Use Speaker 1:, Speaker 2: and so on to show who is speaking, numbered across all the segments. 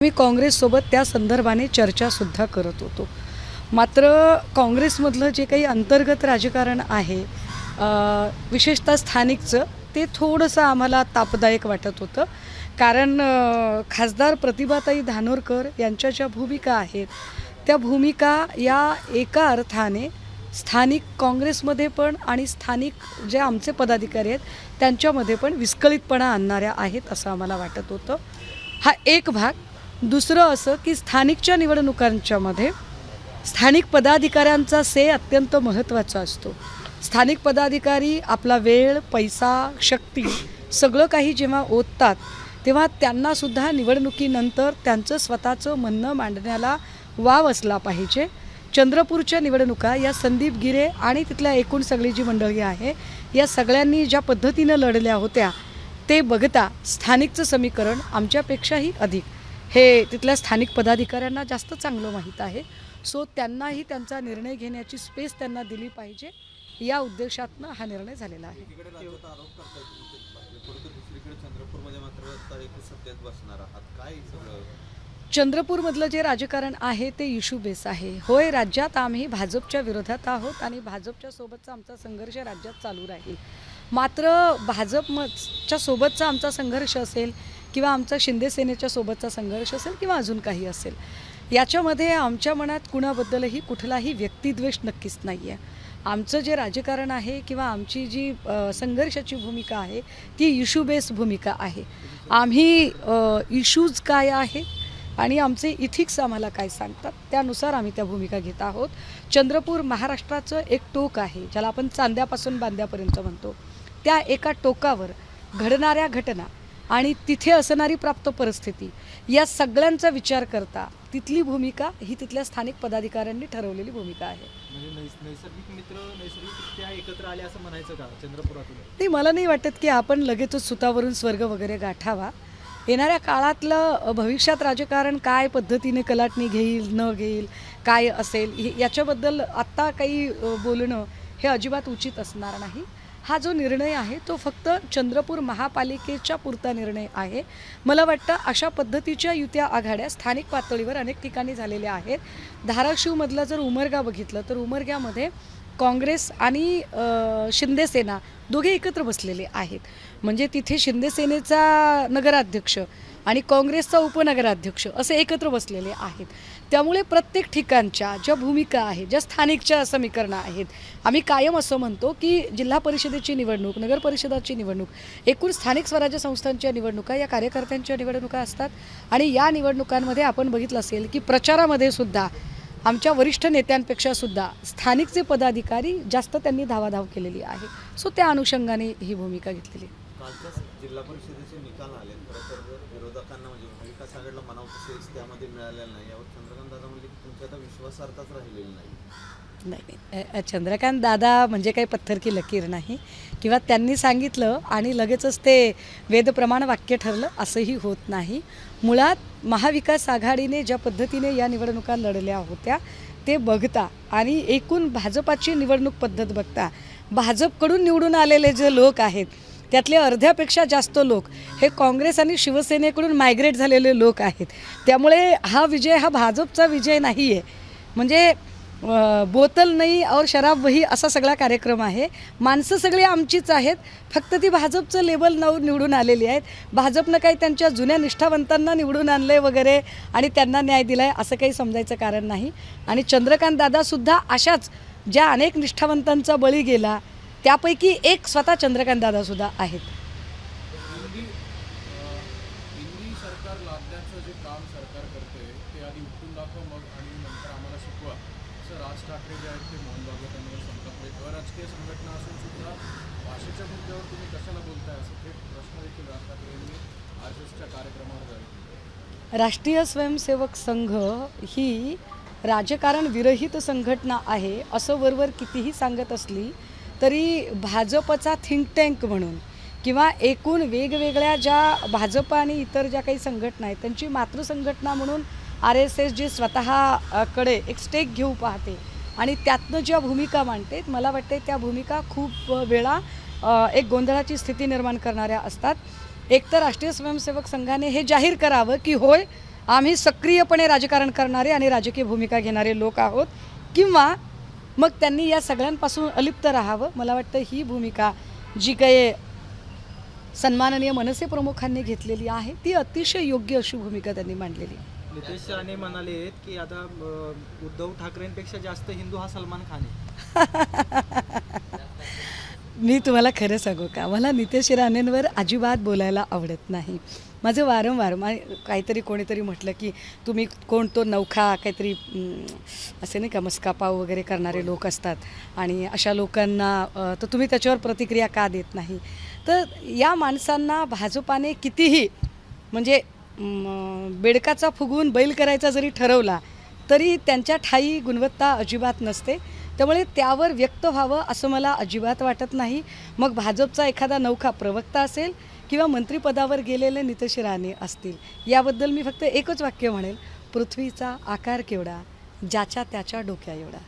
Speaker 1: मी काँग्रेससोबत त्या संदर्भाने चर्चासुद्धा करत होतो. मात्र काँग्रेसमधलं जे काही अंतर्गत राजकारण आहे, विशेषतः स्थानिकचं, ते थोडंसं आम्हाला तापदायक वाटत होतं. कारण खासदार प्रतिभाताई धानोरकर यांच्या ज्या भूमिका आहेत, त्या भूमिका या एका अर्थाने स्थानिक काँग्रेसमध्ये पण आणि स्थानिक जे आमचे पदाधिकारी आहेत त्यांच्यामध्ये पण विस्कळीतपणा आणणाऱ्या आहेत असं आम्हाला वाटत होतं. हा एक भाग. दुसरं असं की स्थानिकच्या निवडणुकांच्यामध्ये स्थानिक पदाधिकाऱ्यांचा अत्यंत महत्त्वाचा असतो. स्थानिक पदाधिकारी आपला वेळ, पैसा, शक्ती सगळं काही जेव्हा ओततात तेव्हा त्यांनासुद्धा निवडणुकीनंतर त्यांचं स्वतःचं म्हणणं मांडण्याला वाव असला पाहिजे. चंद्रपूरच्या निवडणुका या संदीप गिरे आणि तिथल्या एकूण सगळी जी मंडळी आहे या सगळ्यांनी ज्या पद्धतीनं लढल्या होत्या ते बघता स्थानिकचं समीकरण आमच्यापेक्षाही अधिक हे तिथल्या स्थानिक पदाधिकाऱ्यांना जास्त चांगलं माहीत आहे. सो त्यांनाही त्यांचा निर्णय घेण्याची स्पेस त्यांना दिली पाहिजे, या उद्देशातनं हा निर्णय झालेला आहे. चंद्रपूरमधलं जे राजकारण आहे ते इश्यू बेस आहे. होय, राज्यात आम्ही भाजपच्या विरोधात आहोत आणि भाजपच्या सोबतचा आमचा संघर्ष राज्यात चालू राहील. मात्र भाजपच्या सोबतचा आमचा संघर्ष असेल किंवा आमचा शिंदे सेनेच्या सोबतचा संघर्ष असेल किंवा अजून काही असेल, याच्यामध्ये आमच्या मनात कुणाबद्दलही कुठलाही व्यक्तिद्वेष नक्कीच नाही आहे. आमचं जे राजकारण आहे किंवा आमची जी संघर्षाची भूमिका आहे ती इश्यू बेस भूमिका आहे. आम्ही इश्यूज काय आहेत आणि आमचे इथिक्स आम्हाला काय सांगतात त्यानुसार आम्ही त्या भूमिका घेत आहोत. चंद्रपूर महाराष्ट्राचं एक टोक आहे, ज्याला आपण चांद्यापासून बांद्यापर्यंत म्हणतो. त्या एका टोकावर घडणाऱ्या घटना आणि तिथे असणारी प्राप्त परिस्थिती या सगळ्यांचा विचार करता तिथली भूमिका ही तिथल्या स्थानिक पदाधिकाऱ्यांनी ठरवलेली भूमिका आहे.
Speaker 2: नैसर्गिक मित्र नैसर्गिकरित्या एकत्र आले असं म्हणायचं का चंद्रपुरातून?
Speaker 1: ते मला नाही वाटत की आपण लगेचच सुतावरून स्वर्ग वगैरे गाठावा. येणाऱ्या काळातलं भविष्यात राजकारण काय पद्धतीने कलाटणी घेईल न घेईल काय असेल याच्याबद्दल आत्ता काही बोलणं हे अजिबात उचित असणार नाही. हा जो निर्णय आहे तो फक्त चंद्रपूर महापालिकेच्या पुरता निर्णय आहे. मला वाटतं अशा पद्धतीच्या युत्या आघाड्या स्थानिक पातळीवर अनेक ठिकाणी झालेल्या आहेत. धाराशिवमधलं जर उमरगा बघितलं तर उमरग्यामध्ये काँग्रेस आणि शिंदे सेना दोघे एकत्र बसलेले आहेत. म्हणजे तिथे शिंदे सेनेचा नगराध्यक्ष आणि काँग्रेसचा उपनगराध्यक्ष असे एकत्र बसलेले आहेत. त्यामुळे प्रत्येक ठिकाणच्या ज्या भूमिका आहेत, ज्या स्थानिकच्या समीकरणं आहेत, आम्ही कायम असं म्हणतो की जिल्हा परिषदेची निवडणूक, नगर परिषदाची निवडणूक, एकूण स्थानिक स्वराज्य संस्थांच्या निवडणुका या कार्यकर्त्यांच्या निवडणुका असतात. आणि या निवडणुकांमध्ये आपण बघितलं असेल की प्रचारामध्ये सुद्धा आमच्या वरिष्ठ नेत्यांपेक्षा सुद्धा स्थानिकचे पदाधिकारी जास्त त्यांनी धावाधाव केलेली आहे. सो त्या अनुषंगाने ही भूमिका घेतलेली.
Speaker 3: कालच्या जिल्हा परिषदेचे निकाल आले, खरं तर विरोधकांना म्हणजे महाविकास आघाडीला म्हणावं तसेच त्यामध्ये मिळालेलं नाही. यावर चंद्रकांत दादा म्हणजे तुमच्या आता विश्वासार्थच राहिलेला नाही.
Speaker 1: नाही, चंद्रकांत दादा म्हणजे काही पत्थर की लकीर नाही किंवा त्यांनी सांगितलं आणि लगेचच ते वेदप्रमाण वाक्य ठरलं असंही होत नाही. मुळात महाविकास आघाडीने ज्या पद्धतीने या निवडणुका लढल्या होत्या ते बघता आणि एकूण भाजपाची निवडणूक पद्धत बघता भाजपकडून निवडून आलेले जे लोक आहेत त्यातले अर्ध्यापेक्षा जास्त लोक हे काँग्रेस आणि शिवसेनेकडून मायग्रेट झालेले लोक आहेत. त्यामुळे हा विजय हा भाजपचा विजय नाही आहे. म्हणजे बोतल नाही और शराब वही असा सगळा कार्यक्रम आहे. माणसं सगळी आमचीच आहेत, फक्त ती भाजपचं लेबल निवडून आलेली आहेत. भाजपनं काही त्यांच्या जुन्या निष्ठावंतांना निवडून आणलं आहे वगैरे आणि त्यांना न्याय दिला आहे असं काही समजायचं कारण नाही. आणि चंद्रकांत दादासुद्धा अशाच ज्या अनेक निष्ठावंतांचा बळी गेला त्यापैकी एक स्वतः चंद्रकांत दादासुद्धा आहेत.
Speaker 2: सरकार लादण्याचं जे काम सरकार करते ते आधी उठून दाखव मग आणि नंतर आम्हाला शिकवा असं राज ठाकरे जे आहेत ते मोहन भागवत यांनी सांगतात. अराजकीय संघटना असून सुद्धा भाषेच्या मुद्द्यावर तुम्ही कशाला बोलताय असं थेट प्रश्न देखील राज ठाकरे यांनी RSSच्या कार्यक्रमावर जाईल.
Speaker 1: राष्ट्रीय स्वयंसेवक संघ ही राजकारण विरहित संघटना आहे असं वरवर कितीही सांगत असली तरी भाजपचा थिंक टँक म्हणून किंवा एकूण वेगवेगळ्या ज्या भाजप आणि इतर ज्या काही संघटना आहेत त्यांची मातृसंघटना म्हणून RSS जे स्वतःकडे एक स्टेक घेऊ पाहते आणि त्यातनं ज्या भूमिका मांडते मला वाटते त्या भूमिका खूप वेळा एक गोंधळाची स्थिती निर्माण करणाऱ्या असतात. एक तर राष्ट्रीय स्वयंसेवक संघाने हे जाहीर करावं की होय आम्ही सक्रियपणे राजकारण करणारे आणि राजकीय भूमिका घेणारे लोक आहोत, किंवा मग त्यांनी या सगळ्यांपासून अलिप्त राहावं. मला वाटतं ही भूमिका जी काही सन्माननीय मनसे प्रमुखांनी घेतलेली आहे ती अतिशय योग्य अशी भूमिका त्यांनी मांडलेली आहे.
Speaker 4: नितेश राणे म्हणाले की आता उद्धव ठाकरेंपेक्षा जास्त हिंदू हा सलमान खान आहे.
Speaker 1: मी तुम्हाला खरं सांगू का, मला नितेश राणेंवर अजिबात बोलायला आवडत नाही. माझं वारंवार काहीतरी कोणीतरी म्हटलं की तुम्ही कोण तो नवखा काहीतरी असे नाही का मस्कापाव वगैरे करणारे लोक असतात आणि अशा लोकांना तर तुम्ही त्याच्यावर प्रतिक्रिया का देत नाही. तर या माणसांना भाजपाने कितीही म्हणजे बेडकाचा फुगवून बैल करायचा जरी ठरवला तरी त्यांच्या ठायी गुणवत्ता अजिबात नसते. त्यामुळे त्यावर व्यक्त व्हावं असं मला अजिबात वाटत नाही. मग भाजपचा एखादा नवखा प्रवक्ता असेल किंवा मंत्रिपदावर गेलेले नितेश राणे असतील, याबद्दल मी फक्त एकच वाक्य म्हणेल, पृथ्वीचा आकार केवढा, ज्याच्या त्याच्या डोक्या एवढा.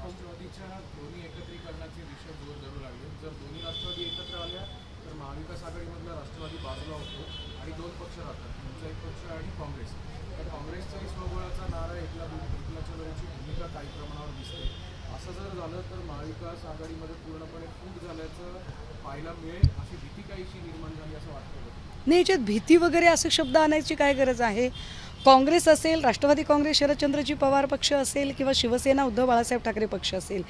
Speaker 2: राष्ट्रवादीच्या दोन्ही एकत्रीकरणाचे विषय जोर धरू लागले. जर दोन्ही राष्ट्रवादी एकत्र आल्या तर महाविकास आघाडीमधला राष्ट्रवादी बाजूला होतो आणि दोन पक्ष राहतात, तुमचा एक पक्ष आणि काँग्रेस. तर काँग्रेसचाही स्वबळाचा नारा एकलाच्या वेळेची भूमिका काही प्रमाणावर दिसते. असं जर झालं तर महाविकास आघाडीमध्ये पूर्णपणे फूट झाल्याचं पाहायला मिळेल, अशी भीती काहीशी निर्माण झाली असं वाटतं.
Speaker 1: नाही, याच्यात भीती वगैरे असे शब्द आणायची काय गरज आहे. काँग्रेस असेल, राष्ट्रवादी काँग्रेस शरदचंद्रजी पवार पक्ष असेल किंवा शिवसेना उद्धव बाळासाहेब ठाकरे पक्ष असेल,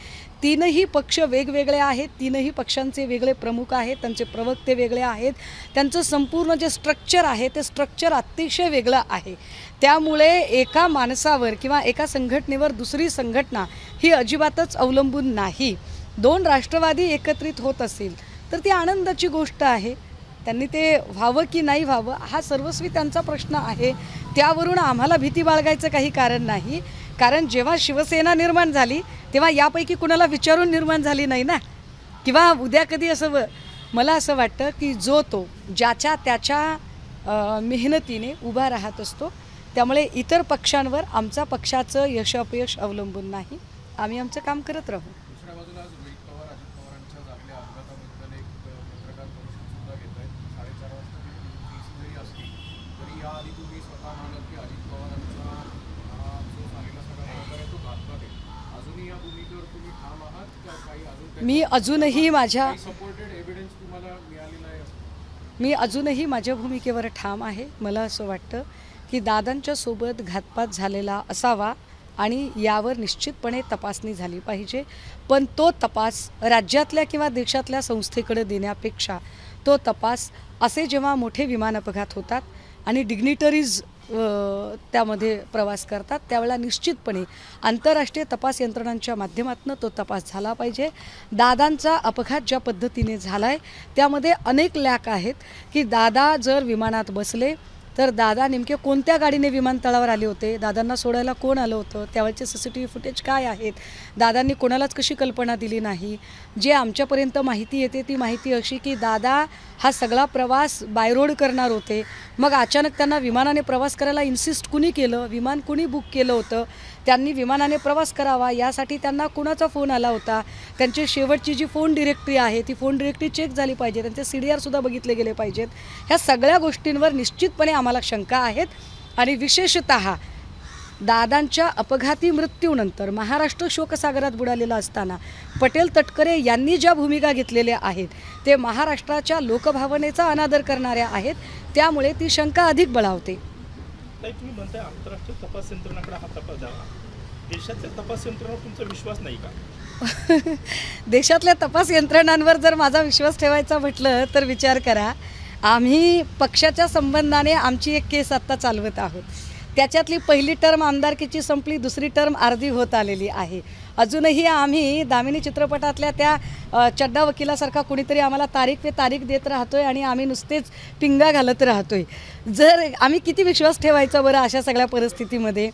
Speaker 1: तीनही पक्ष वेगवेगळे आहेत. तीनही पक्षांचे वेगळे प्रमुख आहेत, त्यांचे प्रवक्ते वेगळे आहेत, त्यांचं संपूर्ण जे स्ट्रक्चर आहे ते स्ट्रक्चर अतिशय वेगळं आहे. त्यामुळे एका माणसावर किंवा एका संघटनेवर दुसरी संघटना ही अजिबातच अवलंबून नाही. दोन राष्ट्रवादी एकत्रित होत असेल तर ती आनंदाची गोष्ट आहे. त्यांनी ते व्हावं की नाही व्हावं हा सर्वस्वी त्यांचा प्रश्न आहे. त्यावरून आम्हाला भीती बाळगायचं काही कारण नाही. कारण जेव्हा शिवसेना निर्माण झाली तेव्हा यापैकी कुणाला विचारून निर्माण झाली नाही ना. किंवा उद्या कधी असं मला असं वाटतं की जो तो ज्याच्या त्याच्या मेहनतीने उभा राहत असतो. त्यामुळे इतर पक्षांवर आमचा पक्षाचं यश अपयश अवलंबून नाही. आम्ही आमचं काम करत राहू.
Speaker 2: दुसऱ्या बाजूला आज रोहित पवार अजित पवारांच्या झालेल्या अपघाताबद्दल एक पत्रकार परिषद सुद्धा घेत आहेत. 4:30 वाजता केस जरी असली तरी याआधी तुम्ही स्वतः म्हणाल की अजित पवारांचा जो झालेला सगळा प्रकार आहे तो घातपात आहे. अजूनही या भूमिकेवर तुम्ही ठाम आहात का? काही अजून
Speaker 1: मी अजूनही माझ्या
Speaker 2: सपोर्टेड एव्हिडन्स तुम्हाला मिळालेला आहे?
Speaker 1: मी अजूनही माझ्या भूमिकेवर ठाम आहे. मला असं वाटतं की दादांच्या सोबत घातपात झालेला असावा आणि यावर निश्चितपणे तपासणी झाली पाहिजे. पण तो तपास राज्यातल्या किंवा देशातल्या संस्थेकडे देण्यापेक्षा तो तपास असे जेव्हा मोठे विमान अपघात होतात आणि डिग्निटरीज त्यामध्ये प्रवास करतात त्यावेळेला निश्चितपणे आंतरराष्ट्रीय तपास यंत्रणांच्या माध्यमातून तो तपास झाला पाहिजे. दादांचा अपघात ज्या पद्धतीने झाला आहे त्यामध्ये अनेक लॅक आहेत की दादा जर विमानात बसले तर दादा नेमके कोणत्या गाडीने विमानतळावर आले होते, दादांना सोडायला कोण आलं होतं, त्यावेळचे CCTV फुटेज काय आहेत, दादांनी कोणालाच कशी कल्पना दिली नाही. जे आमच्यापर्यंत माहिती येते ती माहिती अशी की दादा हा सगळा प्रवास बाय रोड करणार होते. मग अचानक त्यांना विमानाने प्रवास करायला इन्सिस्ट कुणी केलं, विमान कुणी बुक केलं होतं, त्यांनी विमानाने प्रवास करावा यासाठी त्यांना कुणाचा फोन आला होता, त्यांची शेवटची जी फोन डिरेक्टरी आहे ती फोन डिरेक्टरी चेक झाली पाहिजे, त्यांचे CDR बघितले गेले पाहिजेत. ह्या सगळ्या गोष्टींवर निश्चितपणे आम्हाला शंका आहेत. आणि विशेषतः दादांच्या अपघाती मृत्यूनंतर महाराष्ट्र शोकसागरात बुडालेला असताना पटेल तटकरे यांनी ज्या भूमिका घेतलेल्या आहेत ते महाराष्ट्राच्या लोकभावनेचा अनादर करणाऱ्या आहेत. त्यामुळे ती शंका अधिक बळावते.
Speaker 5: तुम्ही म्हणताय आंतरराष्ट्रीय तपास यंत्रणाकडे हा तपास द्यावा, देशातल्या तपास यंत्रणावर तुमचा विश्वास नाही का?
Speaker 1: देशातल्या तपास यंत्रणांवर जर माझा विश्वास ठेवायचा म्हटलं तर विचार करा, आम्ही पक्षाच्या संबंधाने आमची एक केस आत्ता चालवत आहोत. त्याच्यातली पहिली टर्म आमदारकीची संपली, दुसरी टर्म अर्धी होत आलेली आहे. अजूनही आम्ही दामिनी चित्रपटातल्या त्या चड्डा वकिलासारखा कुणीतरी आम्हाला तारीख पे तारीख देत राहतोय आणि आम्ही नुसतेच पिंगा घालत राहतोय. जर आम्ही किती विश्वास ठेवायचा बरं अशा सगळ्या परिस्थितीमध्ये.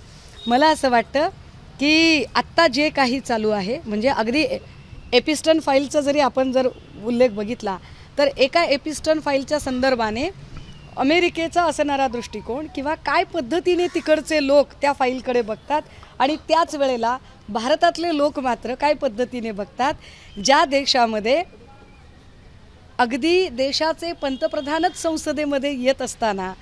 Speaker 1: मला असं वाटतं की आत्ता जे काही चालू आहे म्हणजे अगदी एपिस्टन फाईलचा जरी आपण जर उल्लेख बघितला तर एका एपिस्टन फाईलच्या संदर्भाने अमेरिकेचा असणारा दृष्टिकोन किंवा काय पद्धतीने तिकडचे लोक त्या फाईलकडे बघतात आणि त्याच वेळेला भारतातले लोक मात्र काय पद्धतीने बघतात. ज्या देशामध्ये अगदी देशाचे पंतप्रधानच संसदेमध्ये येत असताना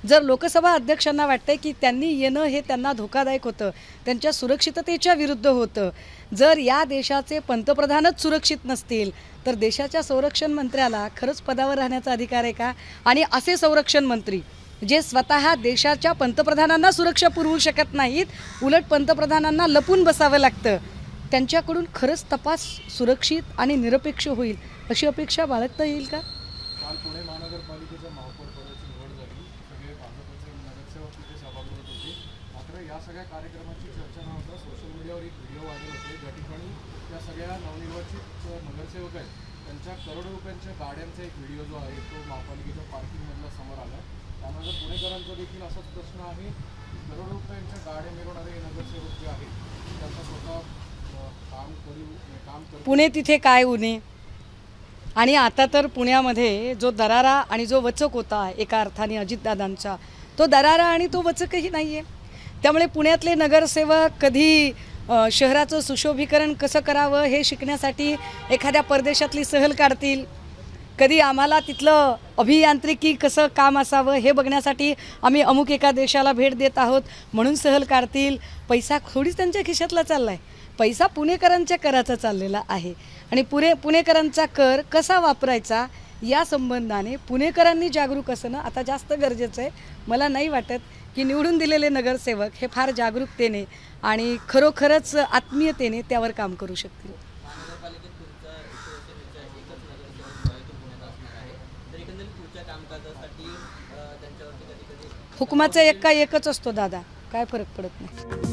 Speaker 1: जर लोकसभा अध्यक्षांना वाटतंय की त्यांनी येणं हे त्यांना धोकादायक होतं, त्यांच्या सुरक्षिततेच्या विरुद्ध होतं, जर या देशाचे पंतप्रधानच सुरक्षित नसतील तर देशाच्या संरक्षण मंत्र्याला खरंच पदावर राहण्याचा अधिकार आहे का? आणि असे संरक्षण मंत्री जे स्वतः देशाच्या पंतप्रधानांना सुरक्षा पुरवू शकत नाहीत, उलट पंतप्रधानांना लपून बसावं लागतं, त्यांच्याकडून खरंच तपास सुरक्षित आणि निरपेक्ष होईल अशी अपेक्षा बाळगता येईल का?
Speaker 2: काल पुणे महानगरपालिकेच्या महापौर पदाची निवड झाली. सगळे भाजपचे नगरसेवक तिथे सहभागी होत होते. मात्र या सगळ्या कार्यक्रमाची चर्चा न होता सोशल मीडियावर एक व्हिडिओ व्हायरल होते ज्या ठिकाणी त्या सगळ्या नवनिर्वाचित नगरसेवक आहेत त्यांच्या करोडो रुपयांच्या गाड्यांचा एक व्हिडिओ जो आहे तो महापालिकेच्या पार्किंगमधला समोर आला. त्यानंतर पुणेकरांचा देखील असाच प्रश्न आहे की करोडो रुपयांच्या गाड्या मिरवणारे नगरसेवक जे आहेत त्यांचा स्वतः काम करत
Speaker 1: पुणे तिथे काय उणे? आणि आता तर पुण्यामध्ये जो दरारा आणि जो वचक होता एका अर्थाने अजितदादांचा, तो दरारा आणि तो वचकही नाही आहे. त्यामुळे पुण्यातले नगरसेवक कधी शहराचं सुशोभीकरण कसं करावं हे शिकण्यासाठी एखाद्या परदेशातली सहल काढतील, कधी आम्हाला तिथलं अभियांत्रिकी कसं काम असावं हे बघण्यासाठी आम्ही अमुक एका देशाला भेट देत आहोत म्हणून सहल काढतील. पैसा थोडीच त्यांच्या खिशातला चालला आहे, पैसा पुणेकरांच्या कराचा चाललेला आहे. आणि पुणेकरांचा कर कसा वापरायचा या संबंधाने पुणेकरांनी जागरूक असणं आता जास्त गरजेचं आहे. मला नाही वाटत की निवडून दिलेले नगरसेवक हे फार जागरूकतेने आणि खरोखरच आत्मीयतेने त्यावर काम करू शकतील.
Speaker 6: महानगरपालिकेत तुमचा शिवसेनेचा एकच नगरसेवक जो आहे तो पुण्यात असणार आहे. तर एकंदरीत पुढच्या कामकाजासाठी त्यांच्यावरती कधी कधी
Speaker 1: हुकुमाचा एक का एकच असतो दादा, काय फरक पडत नाही.